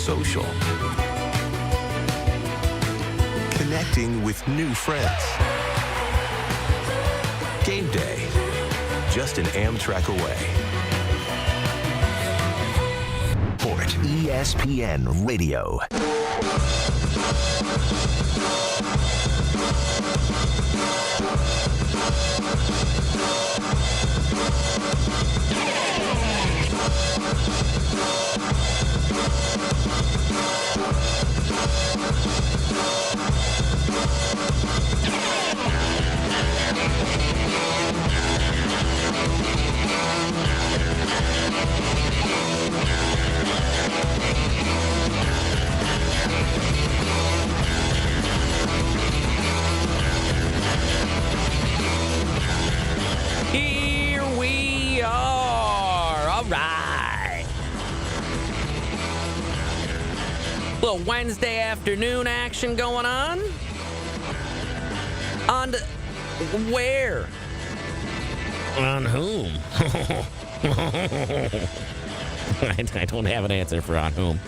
social. Connecting with new friends. Game day, just an Amtrak away. Port ESPN Radio. Here we are. All right. Little Wednesday afternoon action going on. On to where? On whom? I don't have an answer for on whom.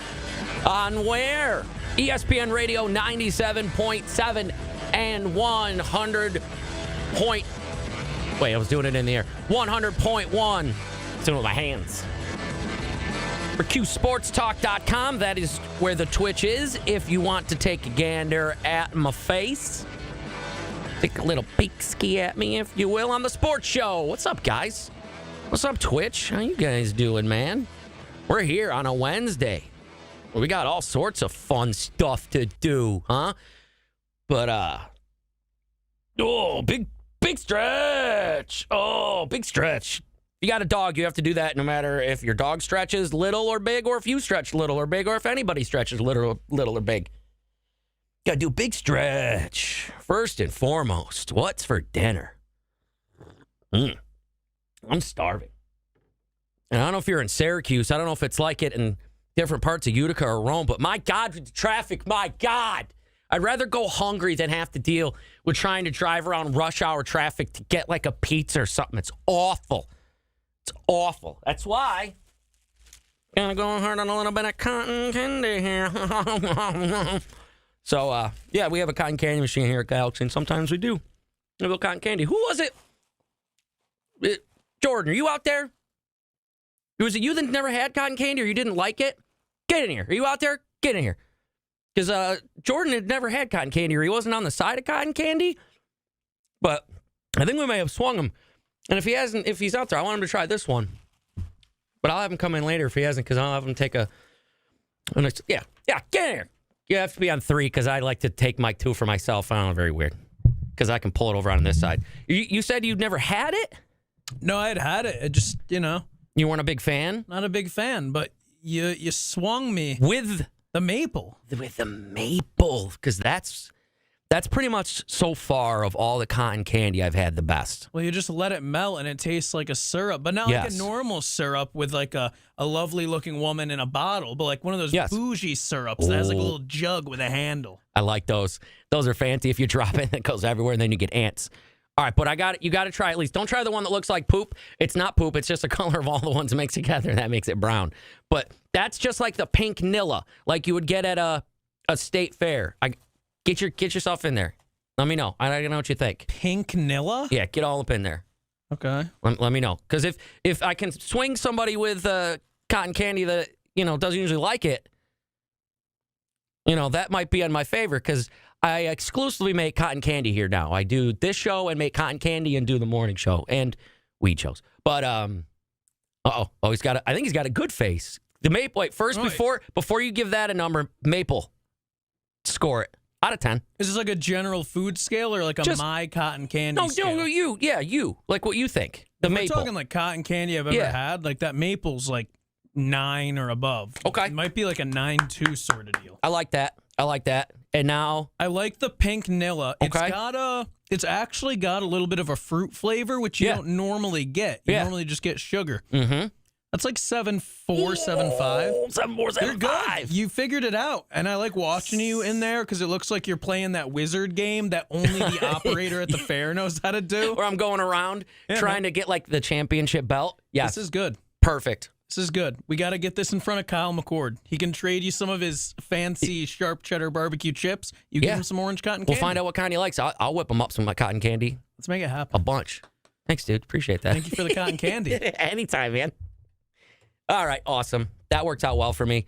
On where? ESPN Radio 97.7 and 100. Wait, I was doing it in the air. 100.1. Doing it with my hands. For QSportsTalk.com, that is where the Twitch is. If you want to take a gander at my face, take a little peek ski at me, if you will, on the sports show. What's up, guys? What's up, Twitch? How you guys doing, man? We're here on a Wednesday. We got all sorts of fun stuff to do, huh? But, big stretch. Oh, big stretch. If you got a dog, you have to do that no matter if your dog stretches little or big, or if you stretch little or big, or if anybody stretches little or big. Got to do big stretch. First and foremost, what's for dinner? I'm starving. And I don't know if you're in Syracuse. I don't know if it's like it in different parts of Utica or Rome, but my God, with the traffic, my God. I'd rather go hungry than have to deal with trying to drive around rush hour traffic to get like a pizza or something. It's awful. It's awful. That's why gonna go hard on a little bit of cotton candy here. So, yeah, we have a cotton candy machine here at Galaxy, and sometimes we do a little cotton candy. Who was it? Jordan, are you out there? Was it you that never had cotton candy, or you didn't like it? Get in here. Are you out there? Get in here. Because Jordan had never had cotton candy, or he wasn't on the side of cotton candy. But I think we may have swung him. And if he's out there, I want him to try this one. But I'll have him come in later if he hasn't, because I'll have him take get in here. You have to be on 3, because I like to take my 2 for myself. I don't know, very weird. Because I can pull it over on this side. You said you'd never had it? No, I'd had it. It just, You weren't a big fan? Not a big fan, but you swung me. With the maple. With the maple, because that's pretty much so far of all the cotton candy I've had the best. Well, you just let it melt and it tastes like a syrup, but not like a normal syrup with like a lovely looking woman in a bottle, but like one of those bougie syrups that has like a little jug with a handle. I like those. Those are fancy. If you drop it, it goes everywhere, and then you get ants. All right, but you got to try at least. Don't try the one that looks like poop. It's not poop. It's just the color of all the ones mixed together. That makes it brown. But that's just like the pink Nilla, like you would get at a state fair. Get yourself in there. Let me know. I don't know what you think. Pink Nilla? Yeah, get all up in there. Okay. Let me know. Because if I can swing somebody with cotton candy that, doesn't usually like it, that might be in my favor, because I exclusively make cotton candy here now. I do this show and make cotton candy and do the morning show and weed shows. But, I think he's got a good face. The maple, wait, first, before you give that a number, maple, score it. Out of 10. Is this like a general food scale or like my cotton candy scale? No, you. Like what you think. The maple. We're talking like cotton candy I've ever had. Like that maple's like 9 or above. Okay. It might be like a 9.2 sort of deal. I like that. And now? I like the pink Nilla. Okay. It's actually got a little bit of a fruit flavor, which you don't normally get. You normally just get sugar. Mm-hmm. That's like 7.4, 7.5. 7.4, 7.5. You're good. You figured it out. And I like watching you in there because it looks like you're playing that wizard game that only the operator at the fair knows how to do. Where I'm going around trying to get like the championship belt. Yes. This is good. Perfect. This is good. We got to get this in front of Kyle McCord. He can trade you some of his fancy sharp cheddar barbecue chips. You give him some orange cotton candy. We'll find out what kind he likes. I'll whip him up some of my cotton candy. Let's make it happen. A bunch. Thanks, dude. Appreciate that. Thank you for the cotton candy. Anytime, man. All right, awesome. That works out well for me.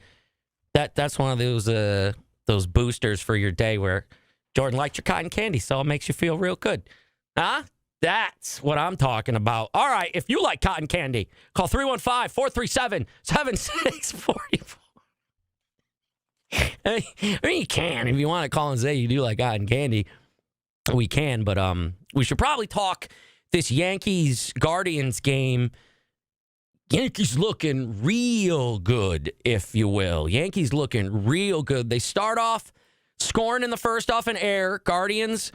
That's one of those boosters for your day where Jordan liked your cotton candy, so it makes you feel real good. Huh? That's what I'm talking about. All right, if you like cotton candy, call 315-437-7644. I mean, you can. If you want to call and say you do like cotton candy, we can. But we should probably talk this Yankees-Guardians game. Yankees looking real good, if you will. Yankees looking real good. They start off scoring in the first off an error. Guardians...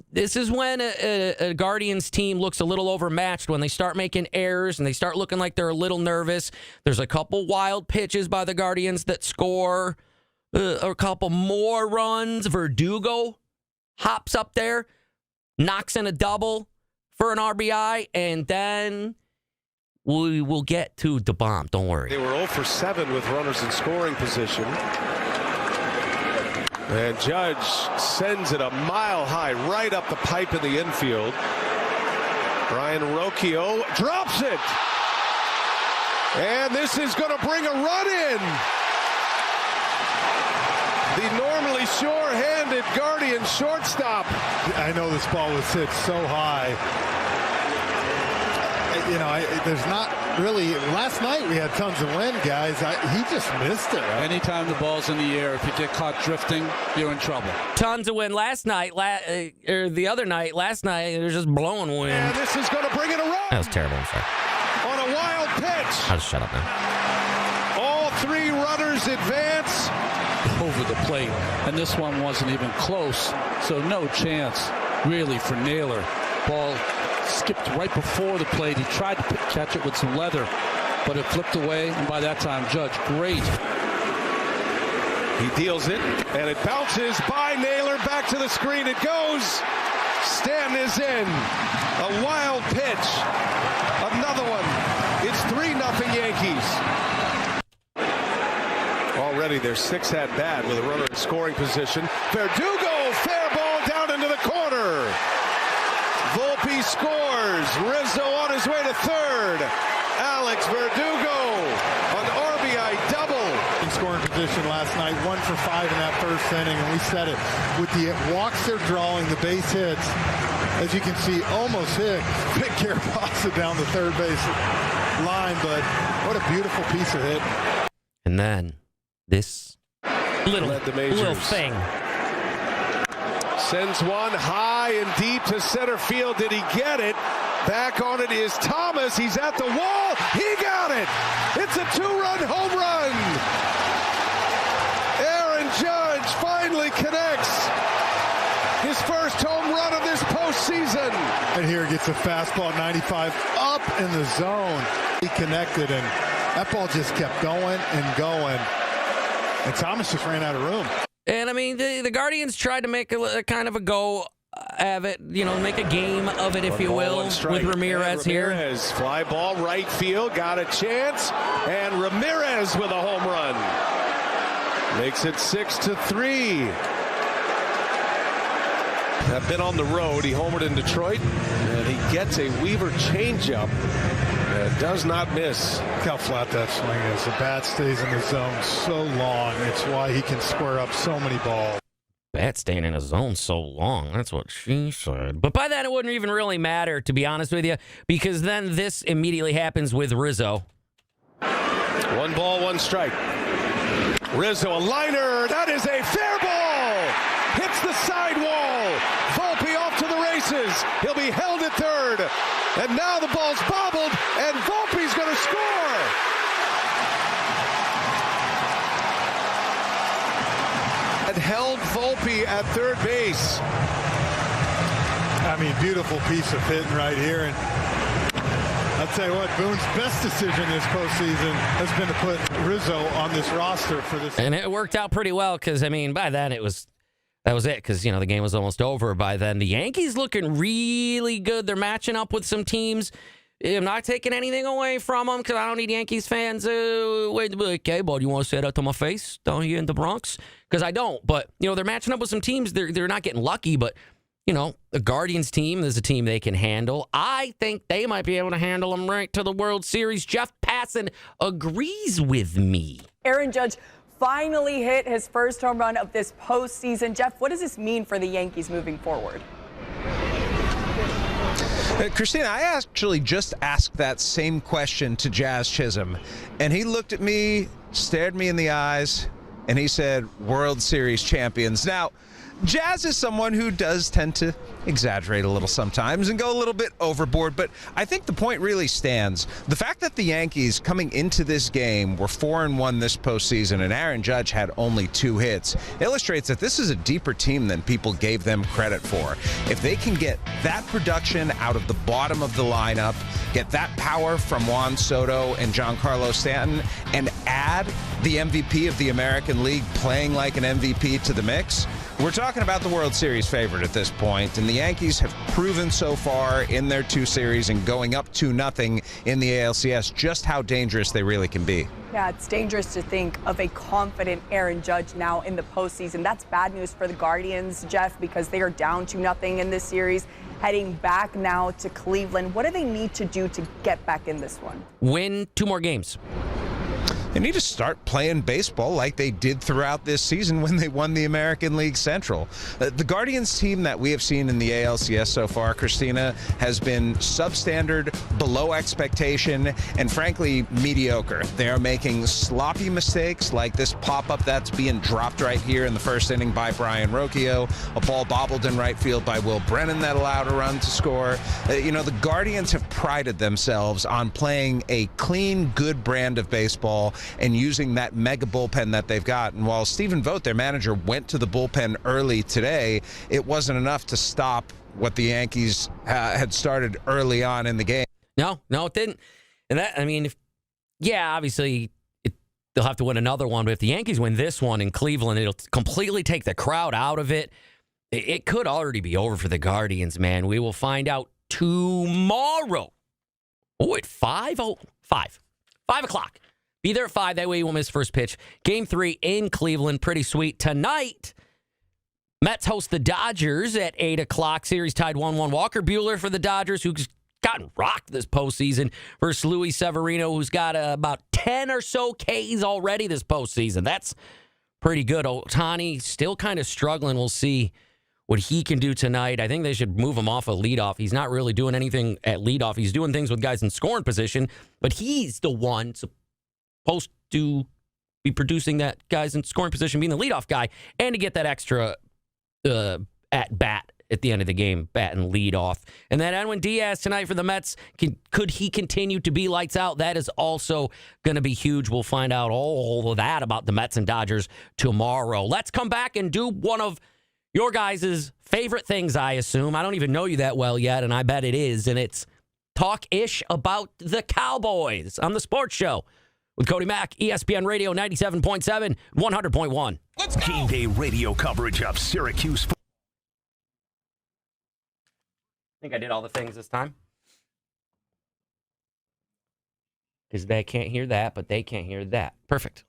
This is when a Guardians team looks a little overmatched, when they start making errors and they start looking like they're a little nervous. There's a couple wild pitches by the Guardians that score a couple more runs. Verdugo hops up there, knocks in a double for an RBI, and then we will get to the bomb. Don't worry. They were 0 for 7 with runners in scoring position. And Judge sends it a mile high right up the pipe in the infield. Brian Rocchio drops it. And this is going to bring a run in. The normally sure-handed Guardian shortstop. I know this ball was hit so high. You know, there's not really. Last night we had tons of wind, guys. He just missed it. Anytime the ball's in the air, if you get caught drifting, you're in trouble. Tons of wind last night, or the other night. Last night it was just blowing wind. And this is going to bring it a run. That was terrible. I'm sorry. On a wild pitch. I'll just shut up now. All three runners advance. Over the plate, and this one wasn't even close, so no chance really for Naylor. Ball skipped right before the plate. He tried to catch it with some leather, but it flipped away, and by that time, Judge, great. He deals it, and it bounces by Naylor. Back to the screen it goes. Stanton is in. A wild pitch. Another one. It's 3-0 Yankees. Already their 6th at bat with a runner in scoring position. Verdugo, fair ball down into the corner. Volpe scores. Rizzo on his way to third. Alex Verdugo, an RBI double. In scoring position last night, 1 for 5 in that first inning, and we said it. With the walks they're drawing, the base hits, as you can see, almost hit Vic Carapazza down the third base line, but what a beautiful piece of hit. And then this little thing sends one high and deep to center field. Did he get it? Back on it is Thomas. He's at the wall. He got it. It's a 2-run home run. Aaron Judge finally connects his first home run of this postseason. And here gets a fastball 95 up in the zone. He connected, and that ball just kept going and going. And Thomas just ran out of room. And, I mean, the Guardians tried to make a kind of a go of it, you know, make a game of it, if you will, with Ramirez here. Ramirez, fly ball, right field, got a chance. And Ramirez with a home run. Makes it 6-3. Have been on the road. He homered in Detroit. And he gets a Weaver changeup. Does not miss. Look how flat that swing is. The bat stays in the zone so long. It's why he can square up so many balls. Bat staying in a zone so long. That's what she said. But by then, it wouldn't even really matter, to be honest with you, because then this immediately happens with Rizzo. 1 ball, 1 strike. Rizzo, a liner. That is a fair ball. Hits the sidewall. Volpe off to the races. He'll be held at third. And now the ball's bobbled, and Volpe's going to score. Had held Volpe at third base. I mean, beautiful piece of hitting right here. And I'll tell you what, Boone's best decision this postseason has been to put Rizzo on this roster for this. And it worked out pretty well because, I mean, by then that was it because, you know, the game was almost over by then. The Yankees looking really good. They're matching up with some teams I'm not taking anything away from them because I don't need Yankees fans. Okay, but you want to say that to my face down here in the Bronx? Because I don't. But, they're matching up with some teams. They're not getting lucky, but, the Guardians team is a team they can handle. I think they might be able to handle them right to the World Series. Jeff Passan agrees with me. Aaron Judge finally hit his first home run of this postseason. Jeff, what does this mean for the Yankees moving forward? Christina, I actually just asked that same question to Jazz Chisholm, and he looked at me, stared me in the eyes, and he said, World Series champions. Now, Jazz is someone who does tend to exaggerate a little sometimes and go a little bit overboard, but I think the point really stands. The fact that the Yankees coming into this game were 4-1 this postseason and Aaron Judge had only 2 hits illustrates that this is a deeper team than people gave them credit for. If they can get that production out of the bottom of the lineup, get that power from Juan Soto and Giancarlo Stanton, and add the MVP of the American League playing like an MVP to the mix, we're talking about the World Series favorite at this point, and the Yankees have proven so far in their 2 series and going up 2-0 in the ALCS just how dangerous they really can be. Yeah, it's dangerous to think of a confident Aaron Judge now in the postseason. That's bad news for the Guardians, Jeff, because they are down 2-0 in this series, heading back now to Cleveland. What do they need to do to get back in this one? Win 2 more games. They need to start playing baseball like they did throughout this season when they won the American League Central. The Guardians team that we have seen in the ALCS so far, Christina, has been substandard, below expectation, and frankly, mediocre. They are making sloppy mistakes like this pop-up that's being dropped right here in the first inning by Brian Rocchio, a ball bobbled in right field by Will Brennan that allowed a run to score. The Guardians have prided themselves on playing a clean, good brand of baseball and using that mega bullpen that they've got. And while Stephen Vogt, their manager, went to the bullpen early today, it wasn't enough to stop what the Yankees had started early on in the game. No, it didn't. And that, obviously they'll have to win another one, but if the Yankees win this one in Cleveland, it'll completely take the crowd out of it. It could already be over for the Guardians, man. We will find out tomorrow. At 5 o'clock. Be there at 5. That way you won't miss first pitch. Game 3 in Cleveland. Pretty sweet. Tonight, Mets host the Dodgers at 8 o'clock. Series tied 1-1. Walker Buehler for the Dodgers, who's gotten rocked this postseason, versus Luis Severino, who's got about 10 or so Ks already this postseason. That's pretty good. Ohtani still kind of struggling. We'll see what he can do tonight. I think they should move him off of leadoff. He's not really doing anything at leadoff. He's doing things with guys in scoring position, but he's the one supposed to be producing that guys in scoring position, being the leadoff guy, and to get that extra at bat at the end of the game, bat and lead off. And then Edwin Diaz tonight for the Mets. Could he continue to be lights out? That is also going to be huge. We'll find out all of that about the Mets and Dodgers tomorrow. Let's come back and do one of your guys' favorite things, I assume. I don't even know you that well yet, and I bet it is. And it's talk-ish about the Cowboys on the sports show with Cody Mack, ESPN Radio 97.7, 100.1. Let's go. Game day radio coverage of Syracuse. I think I did all the things this time. Because they can't hear that, but they can't hear that. Perfect.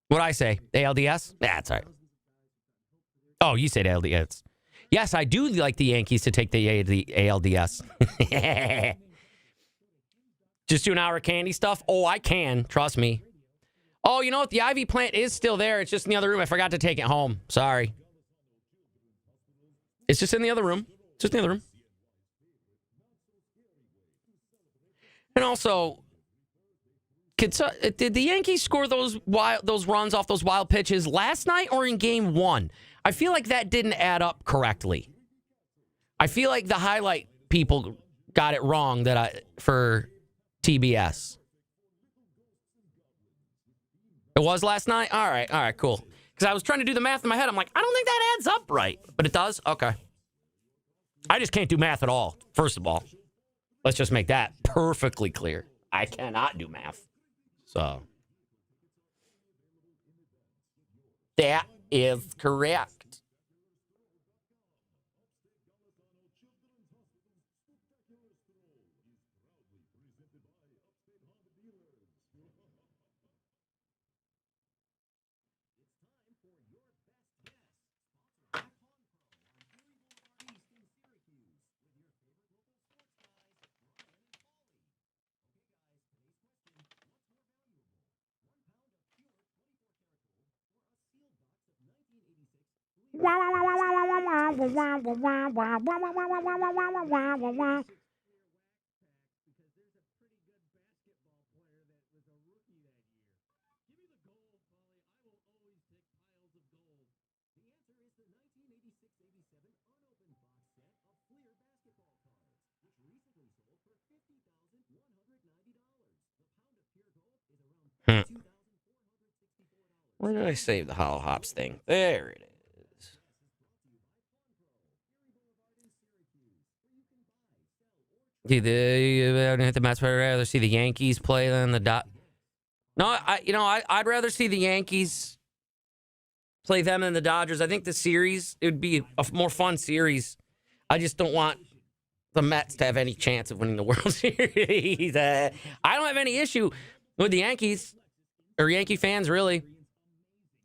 What'd I say? ALDS? That's all right. Oh, you said ALDS. Yes, I do like the Yankees to take the ALDS. Just do an hour of candy stuff? Oh, I can. Trust me. Oh, you know what? The Ivy plant is still there. It's just in the other room. I forgot to take it home. Sorry. It's just in the other room. Just in the other room. And also, did the Yankees score those runs off those wild pitches last night or in game 1? I feel like that didn't add up correctly. I feel like the highlight people got it wrong for TBS. It was last night? All right, cool. Because I was trying to do the math in my head. I'm like, I don't think that adds up right. But it does? Okay. I just can't do math at all, first of all. Let's just make that perfectly clear. I cannot do math. So, that is correct. Where did I save the Hollow Hops thing? There it is. The Mets. I'd rather see the Yankees play than the Dodgers. No, I'd rather see the Yankees play them than the Dodgers. I think the series, it would be a more fun series. I just don't want the Mets to have any chance of winning the World Series. I don't have any issue with the Yankees or Yankee fans, really.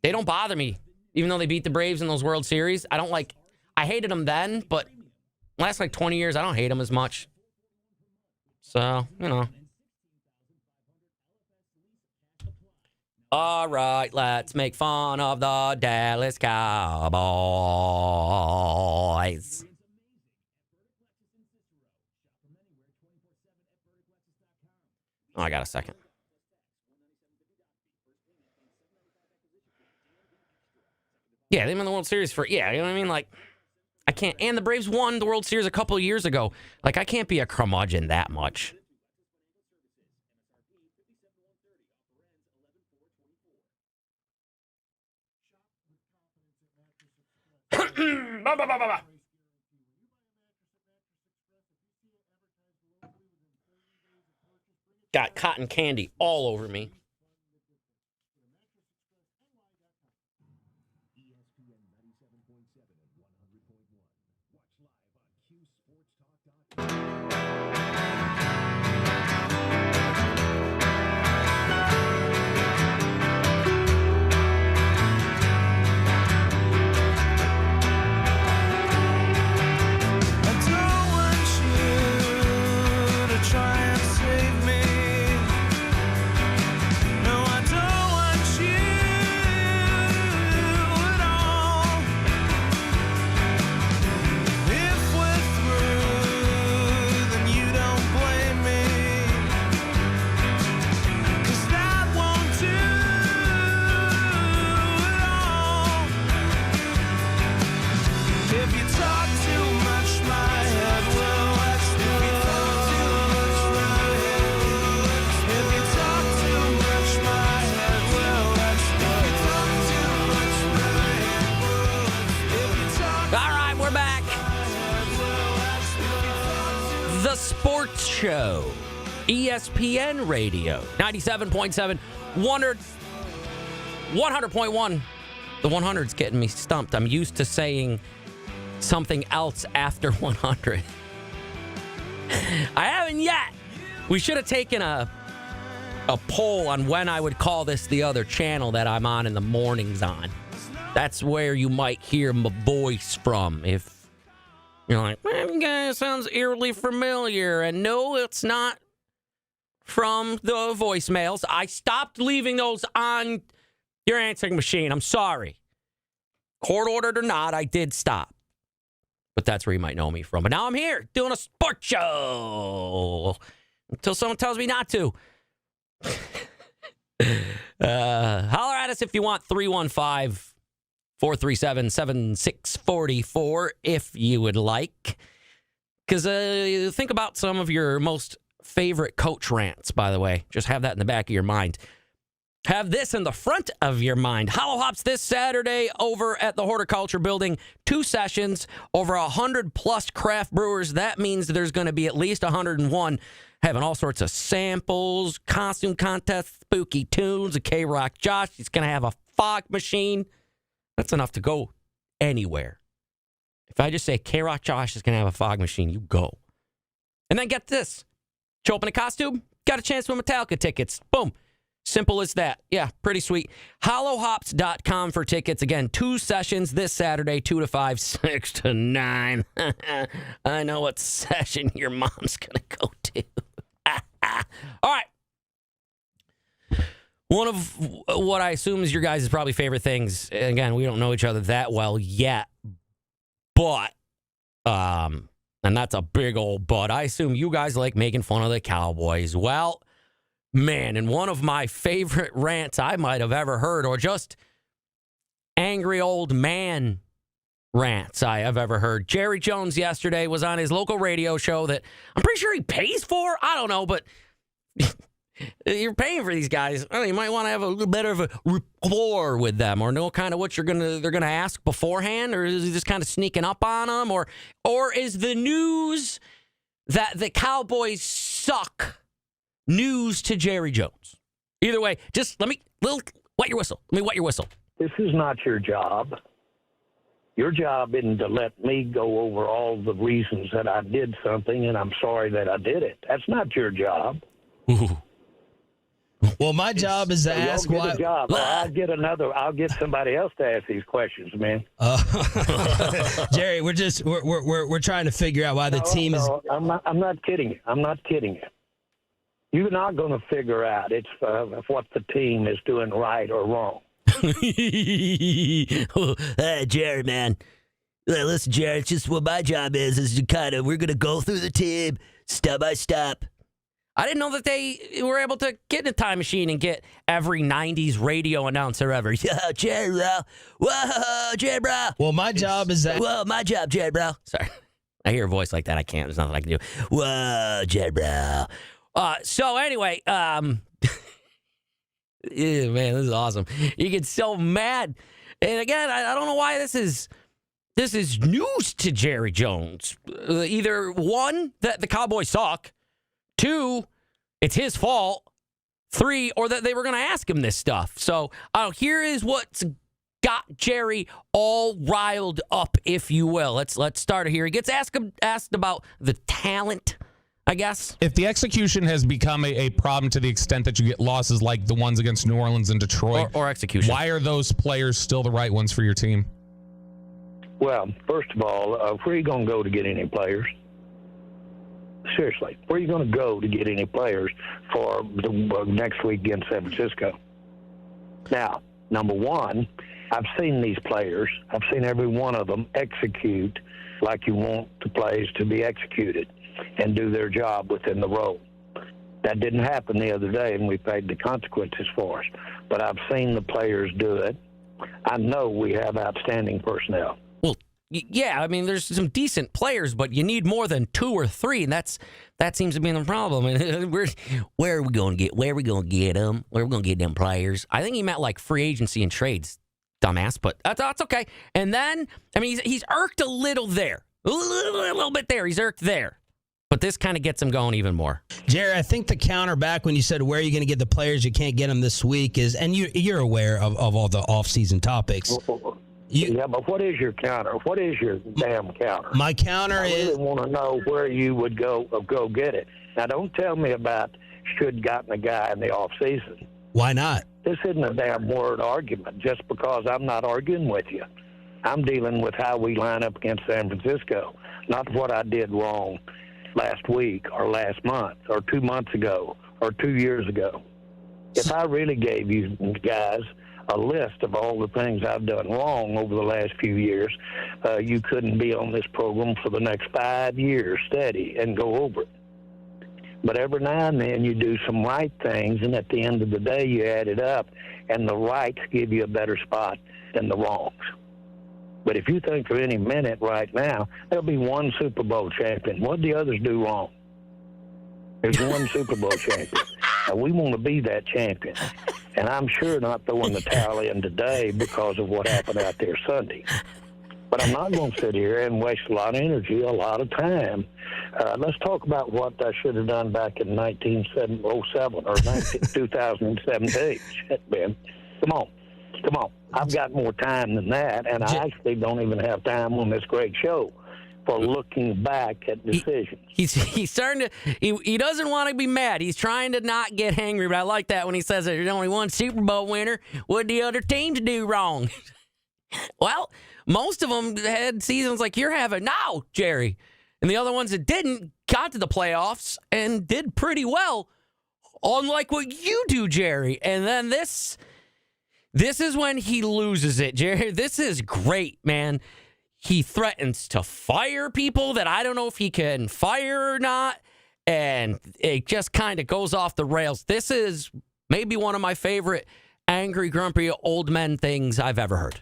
They don't bother me, even though they beat the Braves in those World Series. I hated them then, but last 20 years, I don't hate them as much. So, All right, let's make fun of the Dallas Cowboys. Oh, I got a second. Yeah, they won the World Series you know what I mean? I can't, and the Braves won the World Series a couple of years ago. I can't be a curmudgeon that much. Got cotton candy all over me. Show. ESPN Radio. 97.7. 100.1. The 100's getting me stumped. I'm used to saying something else after 100. I haven't yet. We should have taken a poll on when I would call this the other channel that I'm on in the mornings on. That's where you might hear my voice from if you're like, man, guy sounds eerily familiar. And no, it's not from the voicemails. I stopped leaving those on your answering machine. I'm sorry. Court ordered or not, I did stop. But that's where you might know me from. But now I'm here doing a sports show. until someone tells me not to. Holler at us if you want. 315-437-7644 if you would like. Because think about some of your most favorite coach rants, by the way. Just have that in the back of your mind. Have this in the front of your mind. Hollow Hops this Saturday over at the Horticulture Building. 2 sessions, over 100-plus craft brewers. That means there's going to be at least 101 having all sorts of samples, costume contests, spooky tunes, a K-Rock Josh. He's going to have a fog machine. That's enough to go anywhere. If I just say K-Rock Josh is going to have a fog machine, you go. And then get this. Show up in a costume, got a chance to win Metallica tickets. Boom. Simple as that. Yeah, pretty sweet. HollowHops.com for tickets. Again, 2 sessions this Saturday, 2 to 5, 6 to 9. I know what session your mom's going to go to. All right. One of what I assume is your guys' probably favorite things. Again, we don't know each other that well yet, but, and that's a big old but, I assume you guys like making fun of the Cowboys. Well, man, and one of my favorite rants I might have ever heard, or just angry old man rants I have ever heard. Jerry Jones yesterday was on his local radio show that I'm pretty sure he pays for. I don't know, but you're paying for these guys. Well, you might want to have a little bit of a rapport with them, or know kind of what they're gonna ask beforehand, or is he just kind of sneaking up on them, or is the news that the Cowboys suck news to Jerry Jones? Either way, just wet your whistle. Let me wet your whistle. This is not your job. Your job isn't to let me go over all the reasons that I did something and I'm sorry that I did it. That's not your job. Ooh. Well, my job is to ask why. I'll get somebody else to ask these questions, man. Jerry, we're trying to figure out why the team is. I'm not kidding you. I'm not kidding you. You're not going to figure out what the team is doing right or wrong. Jerry, man. Listen, Jerry, it's just what my job is to we're going to go through the team step by step. I didn't know that they were able to get in a time machine and get every 90s radio announcer ever. Yo, Jerry, bro. Whoa, Jerry, bro. Well, my job is that. Whoa, my job, Jerry, bro. Sorry. I hear a voice like that. I can't. There's nothing I can do. Whoa, Jerry, bro. So anyway, yeah, man, this is awesome. You get so mad. And again, I don't know why this is news to Jerry Jones. Either one, that the Cowboys suck. 2, it's his fault. 3, or that they were going to ask him this stuff. So here is what's got Jerry all riled up, if you will. Let's start it here. He gets asked about the talent, I guess. If the execution has become a problem to the extent that you get losses like the ones against New Orleans and Detroit, or execution, why are those players still the right ones for your team? Well, first of all, where are you going to go to get any players? Seriously, where are you going to go to get any players for the next week against San Francisco? Now, number one, I've seen these players. I've seen every one of them execute like you want the plays to be executed and do their job within the role. That didn't happen the other day, and we paid the consequences for us. But I've seen the players do it. I know we have outstanding personnel. Well, yeah, I mean, there's some decent players, but you need more than 2 or 3, and that seems to be the problem. And where are we going to get them? Where are we going to get them players? I think he meant like free agency and trades, dumbass, but that's okay. And then, I mean, he's irked a little there. A little bit there. He's irked there. But this kind of gets him going even more. Jerry, I think the counter back when you said, where are you going to get the players? You can't get them this week is, and you're aware of all the off-season topics. Yeah, but what is your counter? What is your damn counter? My counter is... I really want to know where you would go get it. Now, don't tell me about should gotten a guy in the off-season. Why not? This isn't a damn word argument just because I'm not arguing with you. I'm dealing with how we line up against San Francisco, not what I did wrong last week or last month or 2 months ago or 2 years ago. If I really gave you guys a list of all the things I've done wrong over the last few years, you couldn't be on this program for the next 5 years steady and go over it. But every now and then you do some right things, and at the end of the day you add it up, and the rights give you a better spot than the wrongs. But if you think for any minute right now, there'll be one Super Bowl champion. What do the others do wrong? There's one Super Bowl champion. And we want to be that champion. And I'm sure not throwing the towel in today because of what happened out there Sunday. But I'm not going to sit here and waste a lot of energy, a lot of time. Let's talk about what I should have done back in 1907 or 2017. Shit, Ben. Come on. I've got more time than that, and I actually don't even have time on this great show for looking back at decisions. He's starting to. He doesn't want to be mad. He's trying to not get angry. But I like that when he says there's only one Super Bowl winner. What did the other teams do wrong? Well, most of them had seasons like you're having now, Jerry, and the other ones that didn't got to the playoffs and did pretty well, unlike what you do, Jerry. And then this is when he loses it, Jerry. This is great, man. He threatens to fire people that I don't know if he can fire or not, and it just kind of goes off the rails. This is maybe one of my favorite angry, grumpy old men things I've ever heard.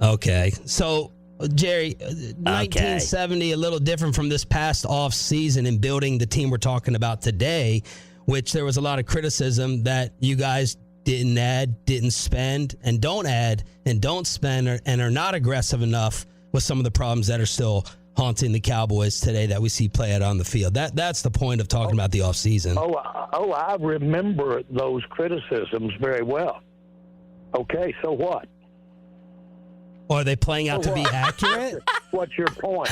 Okay, so Jerry, 1970, a little different from this past off season in building the team we're talking about today, which there was a lot of criticism that you guys didn't add, didn't spend, and don't add, and don't spend, and are not aggressive enough with some of the problems that are still haunting the Cowboys today that we see play out on the field. That's the point of talking about the offseason. I remember those criticisms very well. Okay, so what? Or are they playing out to be accurate? What's your point?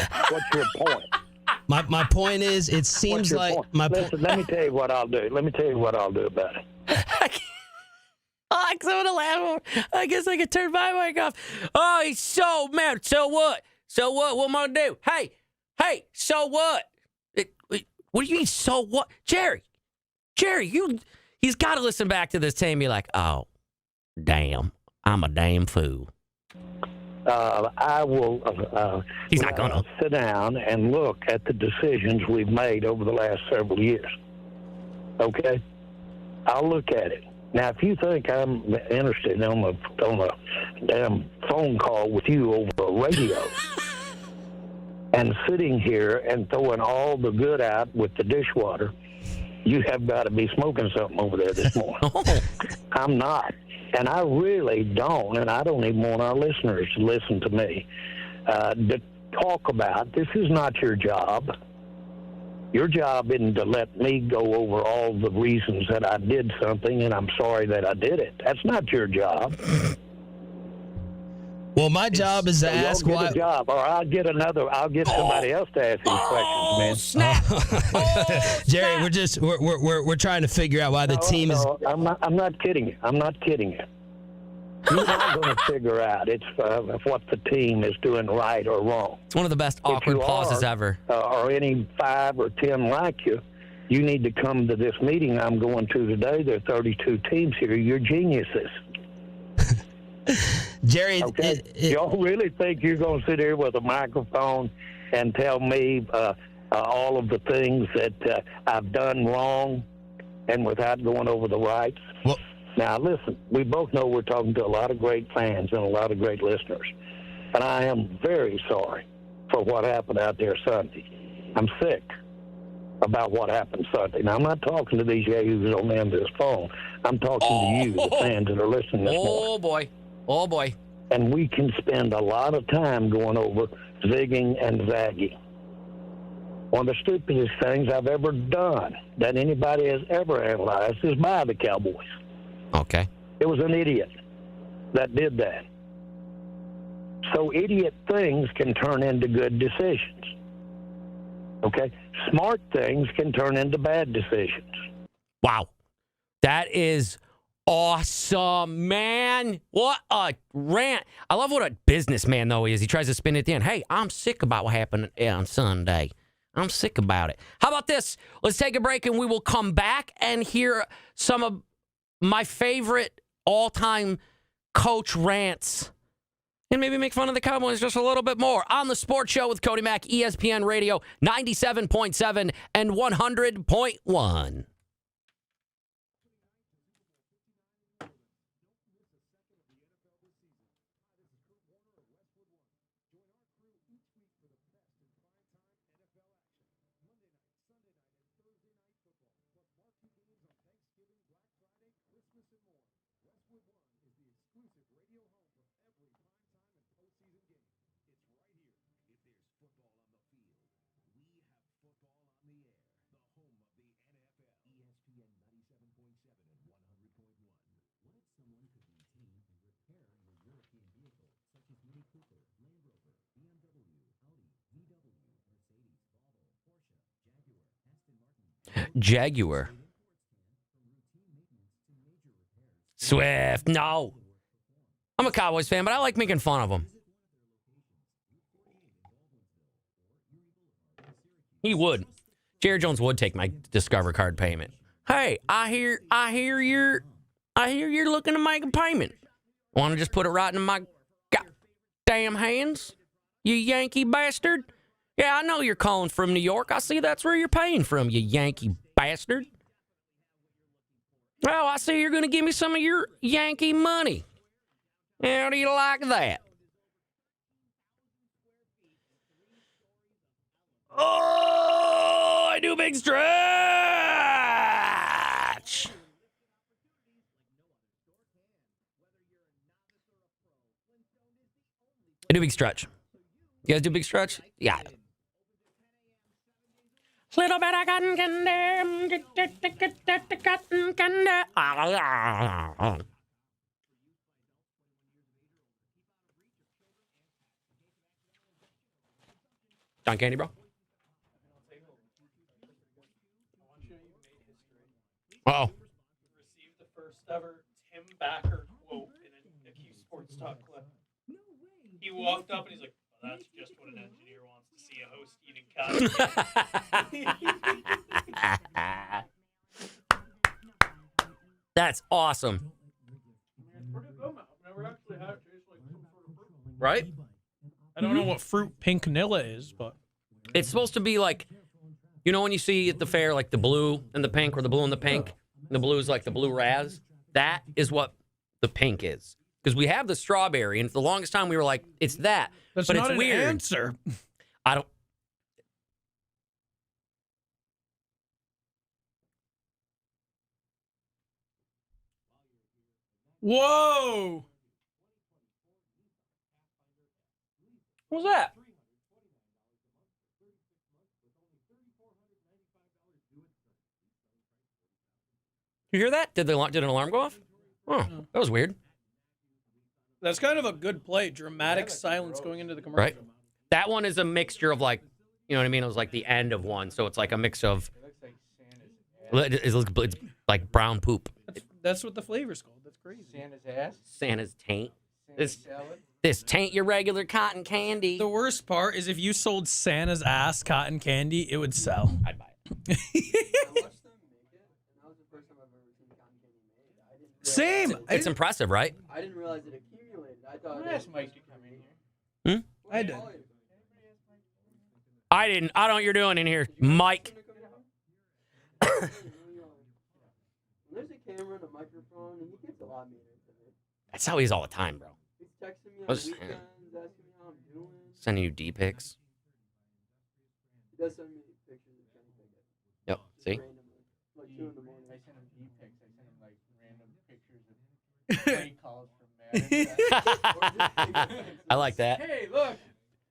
My point is, it seems like Listen, let me tell you what I'll do. Let me tell you what I'll do about it. I guess I could turn my mic off. Oh, he's so mad. So what? What am I gonna do? Hey, so what? What do you mean, so what? Jerry, he's got to listen back to this tape and be like, oh, damn, I'm a damn fool. I will he's not gonna sit down and look at the decisions we've made over the last several years. Okay? I'll look at it. Now, if you think I'm interested on a damn phone call with you over a radio and sitting here and throwing all the good out with the dishwater, you have got to be smoking something over there this morning. I'm not. And I really don't, and I don't even want our listeners to listen to me, to talk about, this is not your job. Your job isn't to let me go over all the reasons that I did something and I'm sorry that I did it. That's not your job. Well, my job is to ask why. A job, or I'll get somebody else to ask these questions, man. Snap. Jerry, we're trying to figure out why the team is. I'm not kidding you. You're not going to figure out what the team is doing right or wrong. It's one of the best awkward pauses ever. Or any 5 or 10 like you need to come to this meeting I'm going to today. There are 32 teams here. You're geniuses. Jerry, okay. Y'all really think you're going to sit here with a microphone and tell me all of the things that I've done wrong and without going over the rights? Well, now, listen, we both know we're talking to a lot of great fans and a lot of great listeners. And I am very sorry for what happened out there Sunday. I'm sick about what happened Sunday. Now, I'm not talking to these yahoos on the end of this phone. I'm talking to you, the fans that are listening this morning. Oh, boy. And we can spend a lot of time going over zigging and zagging. One of the stupidest things I've ever done that anybody has ever analyzed is buy the Cowboys. Okay. It was an idiot that did that. So idiot things can turn into good decisions. Okay? Smart things can turn into bad decisions. Wow. That is awesome, man. What a rant. I love what a businessman, though, he is. He tries to spin it at the end. Hey, I'm sick about what happened on Sunday. I'm sick about it. How about this? Let's take a break, and we will come back and hear some of my favorite all-time coach rants and maybe make fun of the Cowboys just a little bit more on the Sports Show with Cody Mack, ESPN Radio, 97.7 and 100.1. Jaguar. Swift. No. I'm a Cowboys fan, but I like making fun of them. He would. Jerry Jones would take my Discover card payment. Hey, I hear you're looking to make a payment. Want to just put it right in my goddamn hands, you Yankee bastard? Yeah, I know you're calling from New York. I see that's where you're paying from, you Yankee bastard. Well, I see you're going to give me some of your Yankee money. How do you like that? Oh, I do big stretch. I do big stretch. You guys do big stretch? Yeah. Little bit of cotton candy. Cotton candy. John Candy, bro? Uh-oh. Received the first ever Tim Backer quote in a Q Sports Talk clip. He walked up and he's like, well, that's just what an engineer wants to see, a host eating cotton. That's awesome. Right? I don't know what fruit pink vanilla is, but it's supposed to be like, you know, when you see at the fair, like the blue and the pink, or the blue and the pink, and the blue is like the blue raz. That is what the pink is. Because we have the strawberry, and for the longest time we were like, it's that. That's but not it's an weird. answer. I don't. Whoa! What was that? You hear that? Did an alarm go off? Oh, that was weird. That's kind of a good play. Dramatic silence going into the commercial. Right? That one is a mixture of like, you know what I mean? It was like the end of one, so it's like a mix of. It's like brown poop. That's what the flavor's called. That's crazy. Santa's ass? Santa's taint. Santa's salad? This taint your regular cotton candy. The worst part is if you sold Santa's ass cotton candy, it would sell. I'd buy it. Same. It's impressive, right? I didn't realize it accumulated. I thought I asked Mike to come in here. I did. I didn't. I don't know what you're doing in here, Mike. There's a camera and a microphone, and he gets a lot meaner to me. That's how he's all the time, bro. He's texting me on the weekends, asking me how I'm doing. Sending you D-pics. He does send me pictures of Kenny Pickett. Yep. See? Randomly. Like 2 in the morning. I sent him D-pics. I sent him like random pictures of play calls from Madden. I like that. Hey, look.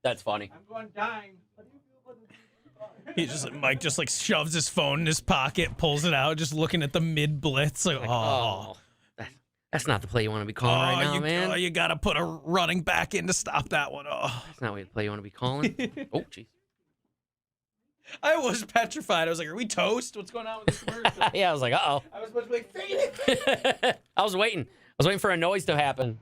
That's funny. I'm going dying. How do you feel about the He just Mike just like shoves his phone in his pocket, pulls it out, just looking at the mid blitz. Like, oh, that's not the play you want to be calling right now, man. You got to put a running back in to stop that one. Oh, that's not the play you want to be calling. Oh, jeez. I was petrified. I was like, "Are we toast? What's going on with this commercial?" Yeah, I was like, "Uh-oh." I was supposed to be like, "Fade it." I was waiting. I was waiting for a noise to happen.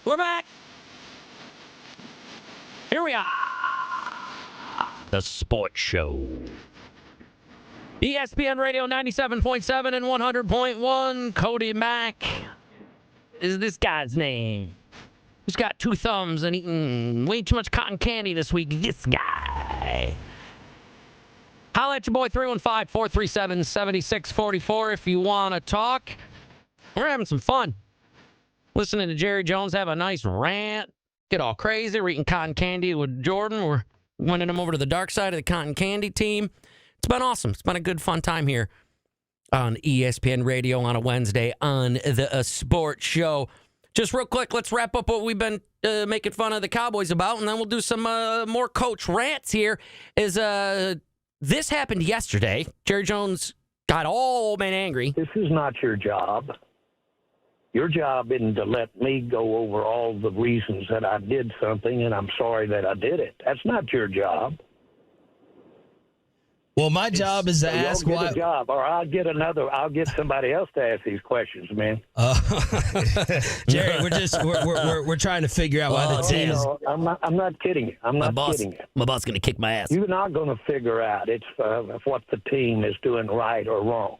We're back. Here we are. The Sports Show. ESPN Radio 97.7 and 100.1. Cody Mack is this guy's name. He's got 2 thumbs and eating way too much cotton candy this week. This guy. Holla at your boy, 315-437-7644 if you want to talk. We're having some fun. Listening to Jerry Jones have a nice rant. Get all crazy. We're eating cotton candy with Jordan. We're winning him over to the dark side of the cotton candy team. It's been awesome. It's been a good, fun time here on ESPN Radio on a Wednesday on the Sports Show. Just real quick, let's wrap up what we've been making fun of the Cowboys about, and then we'll do some more coach rants here. This happened yesterday. Jerry Jones got all man angry. This is not your job. Your job isn't to let me go over all the reasons that I did something and I'm sorry that I did it. That's not your job. Well, my job is to ask why. why. A job, or I'll get somebody else to ask these questions, man. Jerry, we're trying to figure out why the team is. I'm not kidding you. I'm not kidding you. My boss is going to kick my ass. You're not going to figure out what the team is doing right or wrong.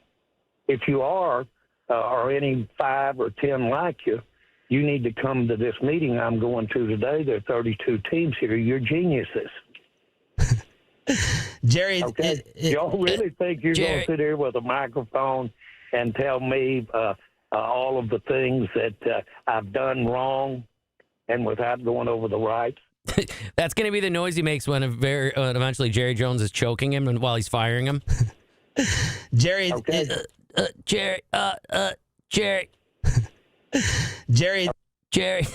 If you are, or any 5 or 10 like you, you need to come to this meeting I'm going to today. There are 32 teams here. You're geniuses. Jerry, okay. Y'all really think you're going to sit here with a microphone and tell me all of the things that I've done wrong and without going over the rights? That's going to be the noise he makes when eventually Jerry Jones is choking him and while he's firing him. Jerry, okay. Jerry. Jerry.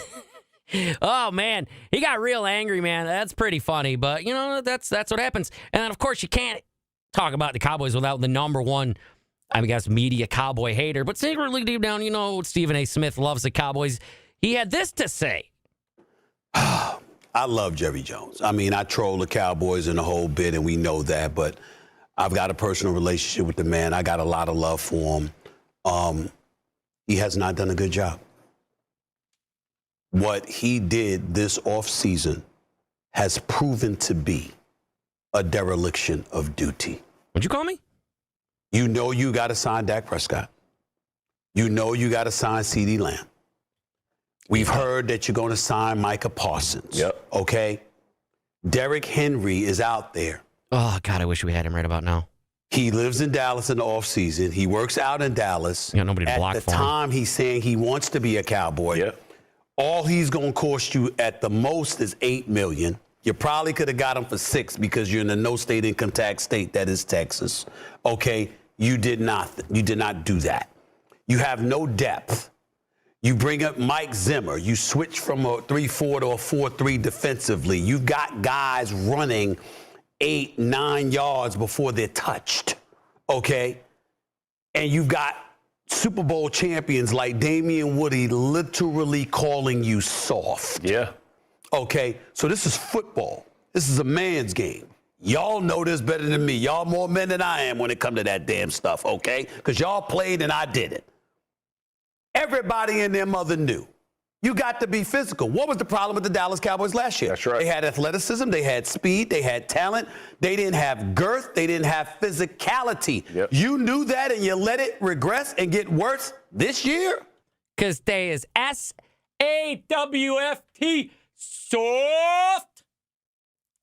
Oh, man. He got real angry, man. That's pretty funny. But, that's what happens. And then, of course, you can't talk about the Cowboys without the number one, I guess, media Cowboy hater. But secretly deep down, Stephen A. Smith loves the Cowboys. He had this to say. I love Jerry Jones. I mean, I troll the Cowboys in the whole bit, and we know that. But I've got a personal relationship with the man. I got a lot of love for him. He has not done a good job. What he did this offseason has proven to be a dereliction of duty. What'd you call me? You know you got to sign Dak Prescott. You know you got to sign CeeDee Lamb. We've heard that you're going to sign Micah Parsons. Yep. Okay? Derrick Henry is out there. Oh, God, I wish we had him right about now. He lives in Dallas in the offseason. He works out in Dallas. You got nobody to block for him. At the time, he's saying he wants to be a Cowboy. Yep. All he's going to cost you at the most is $8 million. You probably could have got him for $6 million because you're in a no state income tax state that is Texas. Okay, you did not do that. You have no depth. You bring up Mike Zimmer. You switch from a 3-4 to a 4-3 defensively. You've got guys running 8-9 yards before they're touched. Okay, and you've got Super Bowl champions like Damian Woody literally calling you soft. Yeah. Okay, so this is football. This is a man's game. Y'all know this better than me. Y'all more men than I am when it comes to that damn stuff, okay? Because y'all played and I didn't. Everybody and their mother knew. You got to be physical. What was the problem with the Dallas Cowboys last year? That's right. They had athleticism, they had speed, they had talent. They didn't have girth, they didn't have physicality. Yep. You knew that and you let it regress and get worse this year? Because they is SAWFT, soft.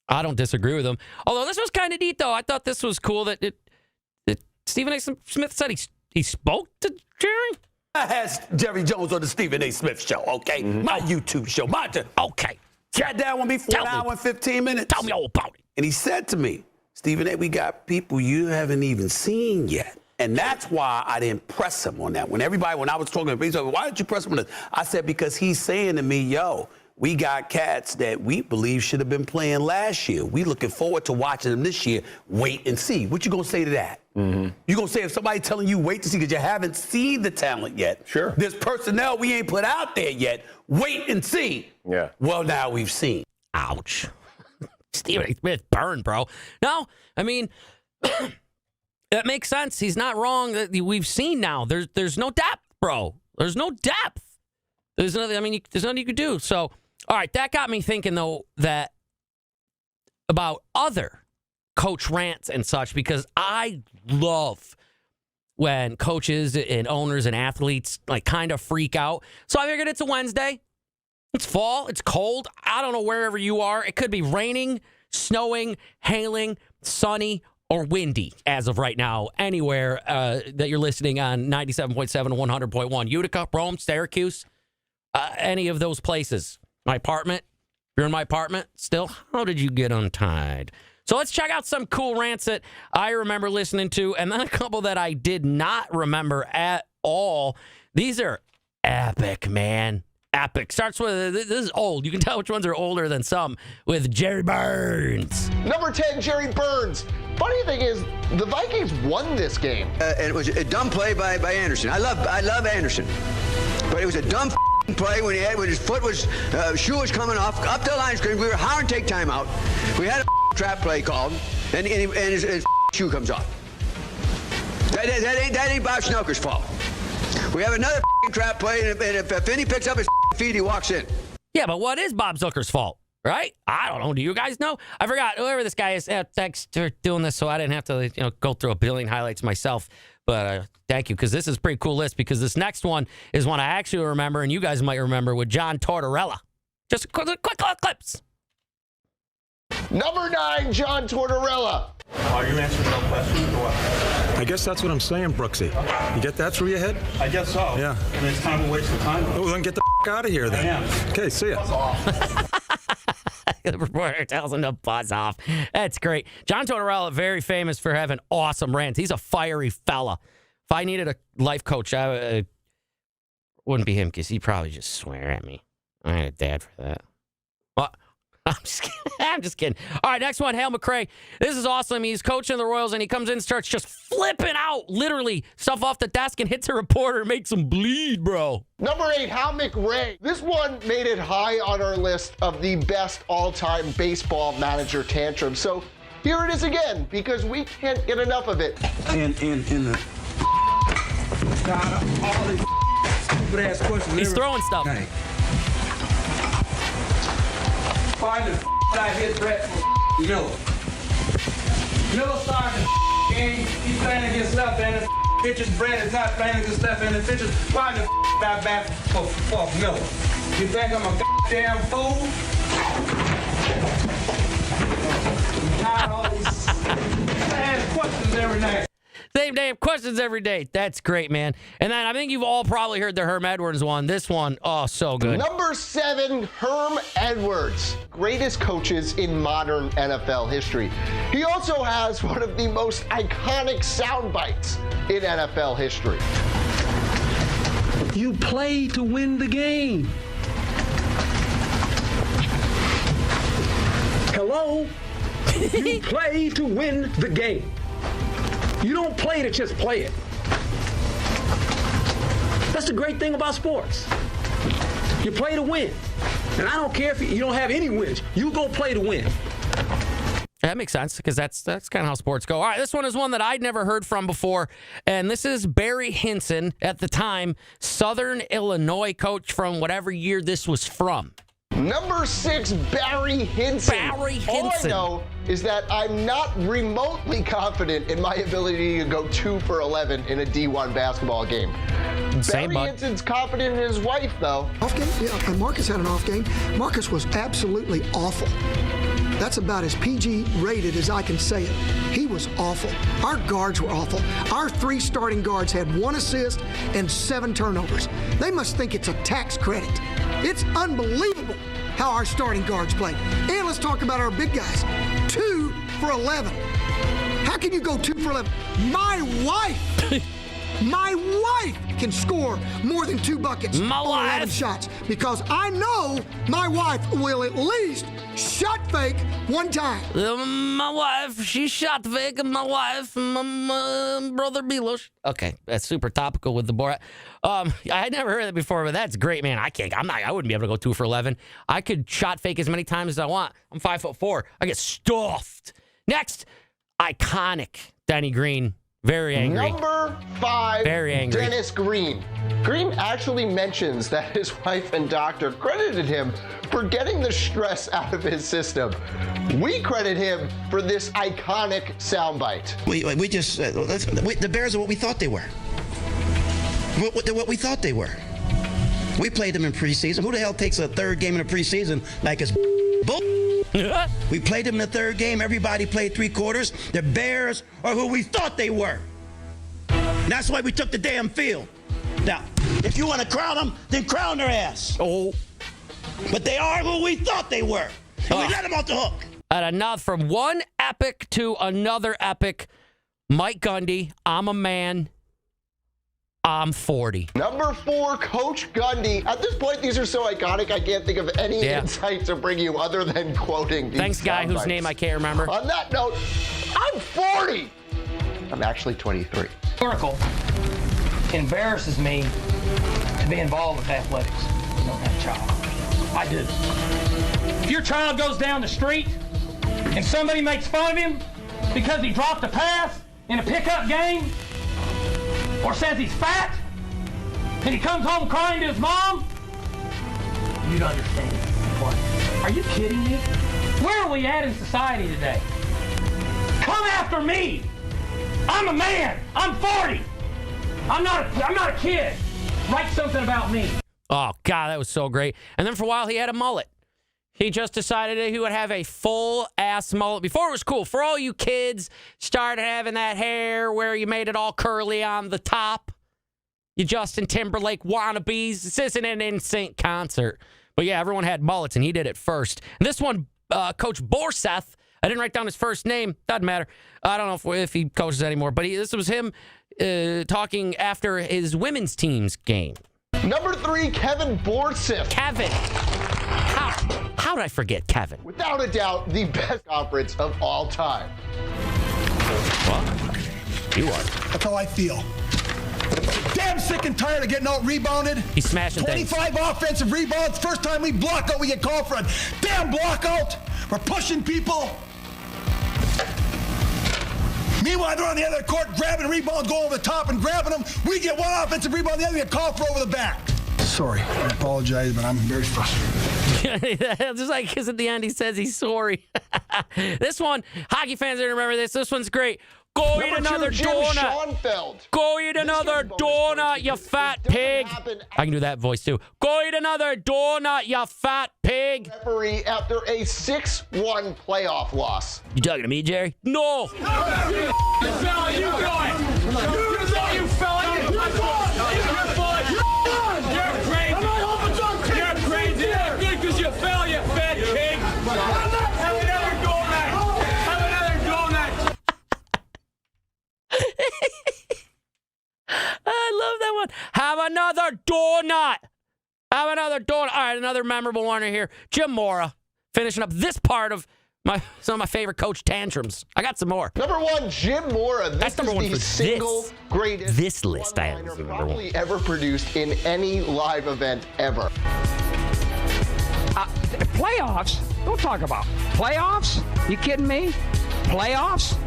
I don't disagree with him. Although this was kind of neat, though. I thought this was cool that Stephen A. Smith said he spoke to Jerry. I had Jerry Jones on the Stephen A. Smith show, okay? Mm-hmm. My YouTube show. Okay. Sat down with me for an hour and 15 minutes. Tell me all about it. And he said to me, Stephen A., we got people you haven't even seen yet. And that's why I didn't press him on that. When I was talking to him, he said, why didn't you press him on this? I said, because he's saying to me, we got cats that we believe should have been playing last year. We looking forward to watching them this year. Wait and see. What you going to say to that? Mm-hmm. You going to say if somebody telling you wait to see because you haven't seen the talent yet. Sure. There's personnel we ain't put out there yet. Wait and see. Yeah. Well, now we've seen. Ouch. Stephen A. Smith burned, bro. No, I mean, that makes sense. He's not wrong. We've seen now. There's no depth, bro. There's no depth. There's nothing. There's nothing you could do. So, all right, that got me thinking though that about other coach rants and such, because I love when coaches and owners and athletes like kind of freak out. So I figured it's a Wednesday. It's fall. It's cold. I don't know wherever you are. It could be raining, snowing, hailing, sunny, or windy as of right now, anywhere that you're listening on 97.7 and 100.1. Utica, Rome, Syracuse, any of those places. My apartment. If you're in my apartment still, how did you get untied? So let's check out some cool rants that I remember listening to, and then a couple that I did not remember at all. These are epic, man. Epic. Starts with, this is old. You can tell which ones are older than some, with Jerry Burns. Number 10, Jerry Burns. Funny thing is, the Vikings won this game. And it was a dumb play by Anderson. I love Anderson. But it was a dumb play when his foot was, shoe was coming off, up the line screen. We were howling take time out. We had a trap play called, and his shoe comes off. That ain't Bob Schnelker's fault. We have another trap play, and if Finney picks up his feet, he walks in. Yeah, but what is Bob Zucker's fault, right? I don't know. Do you guys know? I forgot. Whoever this guy is, thanks for doing this so I didn't have to go through a billion highlights myself. But thank you, because this is a pretty cool list, because this next one is one I actually remember, and you guys might remember, with John Tortorella. Just quick clips. Number 9, John Tortorella. Are you answering no questions or what? I guess that's what I'm saying, Brooksy. You get that through your head? I guess so. Yeah. And it's kind of a waste of time. Oh, then get the out of here then. I am. Okay, see ya. The reporter tells him to buzz off. That's great. John Tortorella, very famous for having awesome rants. He's a fiery fella. If I needed a life coach, I wouldn't be him, because he'd probably just swear at me. I had a dad for that. What? I'm just kidding. All right, next one, Hale McRae. This is awesome. He's coaching the Royals, and he comes in and starts just flipping out, literally, stuff off the desk, and hits a reporter and makes him bleed, bro. Number 8, Hal McRae. This one made it high on our list of the best all-time baseball manager tantrums. So here it is again, because we can't get enough of it. In the... God, all these stupid-ass questions. He's throwing stuff. Hey. Find the I hit Brett Miller. Miller started the game. He's playing against left handed. Pitches Brett is not playing against left handed pitches. Find the out back for Miller. You think I'm a goddamn fool? I'm tired of all these ass questions every night. Same damn questions every day. That's great, man. And then I think you've all probably heard the Herm Edwards one. This one, oh, so good. Number 7, Herm Edwards. Greatest coaches in modern NFL history. He also has one of the most iconic sound bites in NFL history. You play to win the game. Hello? You play to win the game. You don't play to just play it. That's the great thing about sports. You play to win. And I don't care if you don't have any wins. You go play to win. That makes sense, because that's kind of how sports go. All right, this one is one that I'd never heard from before, and this is Barry Hinson, at the time, Southern Illinois coach from whatever year this was from. Number 6, Barry Hinson. Barry Hinson. All I know is that I'm not remotely confident in my ability to go 2 for 11 in a D1 basketball game. Same, Barry Hinson's confident in his wife, though. Off game? Yeah, and Marcus had an off game. Marcus was absolutely awful. That's about as PG rated as I can say it. He was awful. Our guards were awful. Our 3 starting guards had 1 assist and 7 turnovers. They must think it's a tax credit. It's unbelievable how our starting guards play. And let's talk about our big guys. 2 for 11. How can you go 2 for 11? My wife can score more than 2 buckets on 11 shots, because I know my wife will at least shot fake 1 time. My wife, she shot fake, and my wife, my brother Milos. Okay, that's super topical with the Borat. I had never heard that before, but that's great, man. I wouldn't be able to go 2 for 11. I could shot fake as many times as I want. I'm 5'4". I get stuffed. Next, iconic Denny Green. Very angry. Number 5, Very angry. Dennis Green. Green actually mentions that his wife and doctor credited him for getting the stress out of his system. We credit him for this iconic soundbite. We just, the Bears are what we thought they were. What we thought they were. We played them in preseason. Who the hell takes a third game in the preseason like it's bull? We played them in the third game. Everybody played 3 quarters. The Bears are who we thought they were. And that's why we took the damn field. Now, if you want to crown them, then crown their ass. Oh. But they are who we thought they were. And we let them off the hook. And enough from one epic to another epic. Mike Gundy, I'm a man. I'm 40. Number 4, Coach Gundy. At this point, these are so iconic, I can't think of any insight to bring you other than quoting these Thanks, guy whose name I can't remember. On that note, I'm 40. I'm actually 23. Oracle embarrasses me to be involved with athletics. I don't have a child. I do. If your child goes down the street and somebody makes fun of him because he dropped a pass in a pickup game, or says he's fat, and he comes home crying to his mom, you'd understand. What? Are you kidding me? Where are we at in society today? Come after me. I'm a man. I'm 40. I'm not a kid. Write something about me. Oh, God, that was so great. And then for a while, he had a mullet. He just decided he would have a full-ass mullet. Before it was cool. For all you kids, started having that hair where you made it all curly on the top. You Justin Timberlake wannabes. This isn't an NSYNC concert. But, yeah, everyone had mullets, and he did it first. And this one, Coach Borseth, I didn't write down his first name. Doesn't matter. I don't know if he coaches anymore. But this was him talking after his women's team's game. Number 3, Kevin Borseth. Kevin. How did I forget Kevin? Without a doubt, the best conference of all time. Well, you are. That's how I feel. Damn sick and tired of getting out rebounded. He's smashing 25 offensive rebounds. First time we block out, we get called for a damn block out. We're pushing people. Meanwhile, they're on the other court grabbing rebounds, going over the top and grabbing them. We get one offensive rebound, the other get called for over the back. Sorry, I apologize, but I'm very frustrated. Just like, because at the end he says he's sorry. This one, hockey fans don't remember this. This one's great. Go eat another donut. Go eat another donut, you fat pig. I can do that voice too. Go eat another donut, you fat pig. Referee after a 6-1 playoff loss. You talking to me, Jerry? No. You fella, you going. You fella. You're crazy. You're crazy. Good because you fell, you fat pig. Have another donut. Have another donut. I love that one. Have another donut. Have another donut. All right, another memorable one right here. Jim Mora finishing up this part of some of my favorite coach tantrums. I got some more. Number 1, Jim Mora. This That's number is one the for single greatest this list I have probably ever produced in any live event ever. Playoffs? Don't talk about playoffs. You kidding me? Playoffs?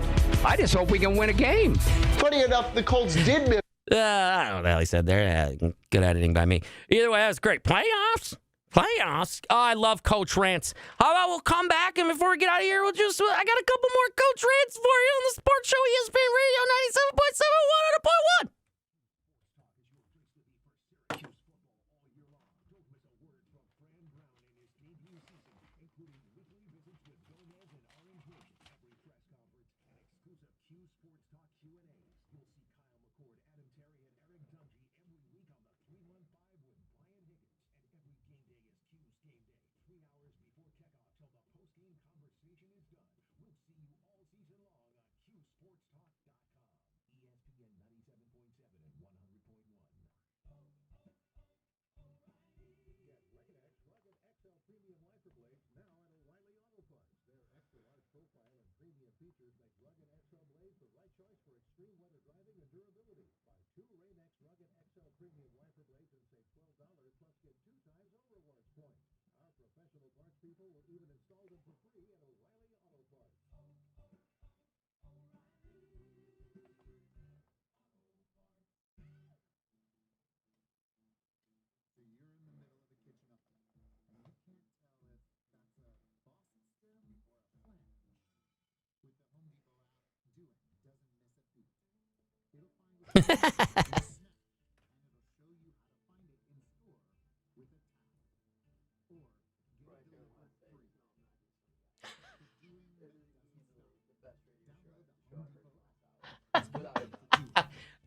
I just hope we can win a game. Funny enough, the Colts did miss. I don't know what the hell he said there. Good editing by me. Either way, that was great. Playoffs? Playoffs? Oh, I love Coach Rants. How about we'll come back, and before we get out of here, I got a couple more Coach Rants for you on the Sports Show, ESPN Radio 97.7, 100.1.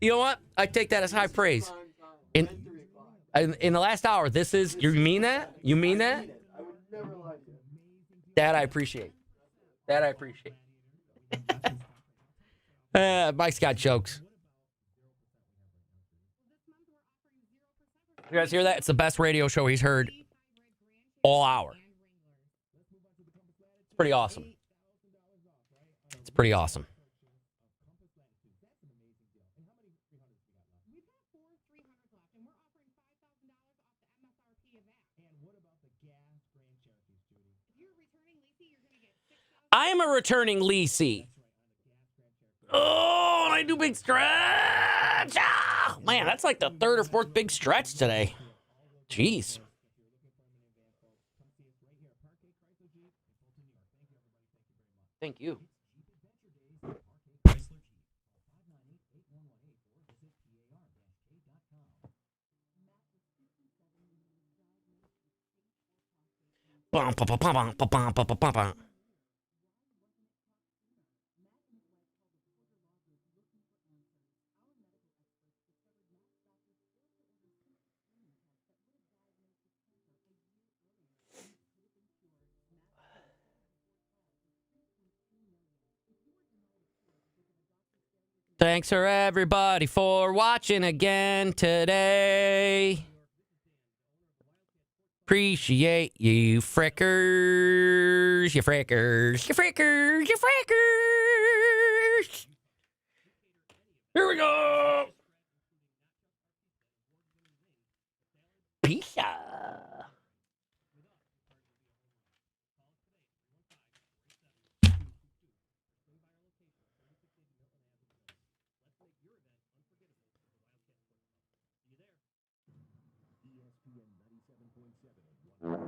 You know what? I take that as high praise. In the last hour, you mean that? You mean that? That I appreciate. Mike's got jokes. You guys hear that? It's the best radio show he's heard all hour. It's pretty awesome. I am a returning leasee. Oh, I do big stretch. Ah, man, that's like the third or fourth big stretch today. Jeez. Thank you. Thanks for everybody for watching again today. Appreciate you frickers. You frickers. Here we go. Peace out. All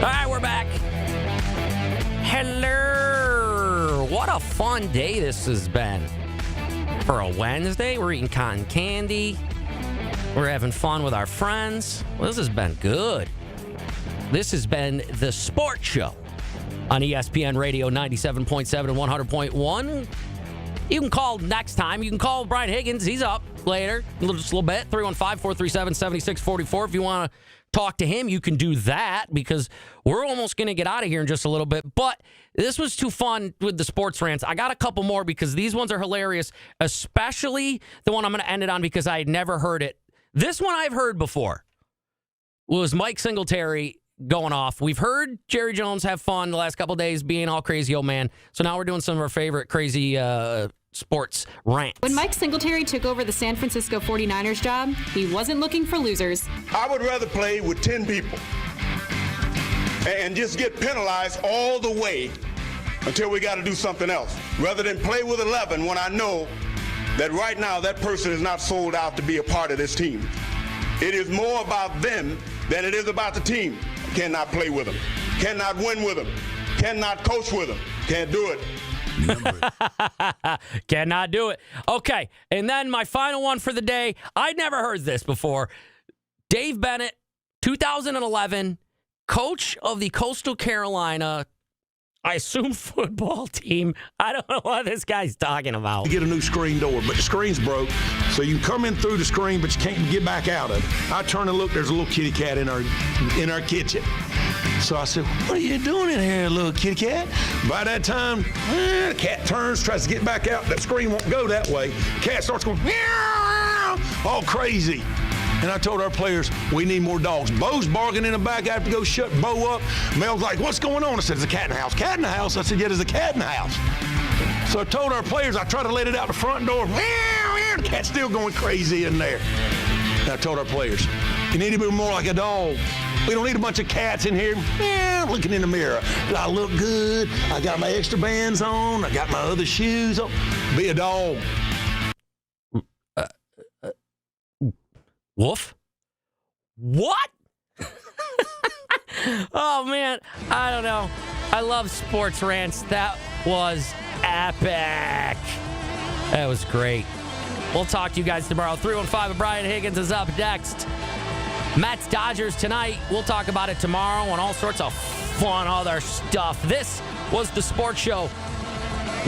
right, we're back. Hello. What a fun day this has been. For a Wednesday, we're eating cotton candy. We're having fun with our friends. Well, this has been good. This has been the Sports Show on ESPN Radio 97.7 and 100.1. You can call next time. You can call Brian Higgins. He's up later, just a little bit. 315-437-7644. If you want to talk to him, you can do that because we're almost going to get out of here in just a little bit. But this was too fun with the sports rants. I got a couple more because these ones are hilarious, especially the one I'm going to end it on because I had never heard it. This one I've heard before was Mike Singletary going off. We've heard Jerry Jones have fun the last couple of days being all crazy old man. So now we're doing some of our favorite crazy sports rants. When Mike Singletary took over the San Francisco 49ers job, he wasn't looking for losers. I would rather play with 10 people and just get penalized all the way until we got to do something else, rather than play with 11 when I know that right now that person is not sold out to be a part of this team. It is more about them than it is about the team. Cannot play with them, cannot win with them, cannot coach with them, can't do it. Cannot do it. Okay, and then my final one for the day. I'd never heard this before. Dave Bennett, 2011, coach of the Coastal Carolina, I assume, football team. I don't know what this guy's talking about. You get a new screen door, but the screen's broke, so you come in through the screen, but you can't get back out of it. I turn and look, there's a little kitty cat in our kitchen. So I said, what are you doing in here, little kitty cat? By that time, the cat turns, tries to get back out. That screen won't go that way. Cat starts going, meow, all crazy. And I told our players, we need more dogs. Bo's barking in the back. I have to go shut Bo up. Mel's like, what's going on? I said, there's a cat in the house. Cat in the house? I said, yeah, there's a cat in the house. So I told our players, I tried to let it out the front door. Meow, meow. The cat's still going crazy in there. And I told our players, you need to be more like a dog. We don't need a bunch of cats in here looking in the mirror. Do I look good? I got my extra bands on. I got my other shoes on. Be a dog. Wolf? What? Oh, man. I don't know. I love sports rants. That was epic. That was great. We'll talk to you guys tomorrow. 315 Brian Higgins is up next. Mets Dodgers tonight. We'll talk about it tomorrow and all sorts of fun other stuff. This was the Sports Show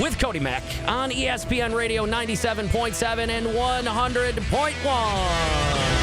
with Cody Mack on ESPN Radio 97.7 and 100.1.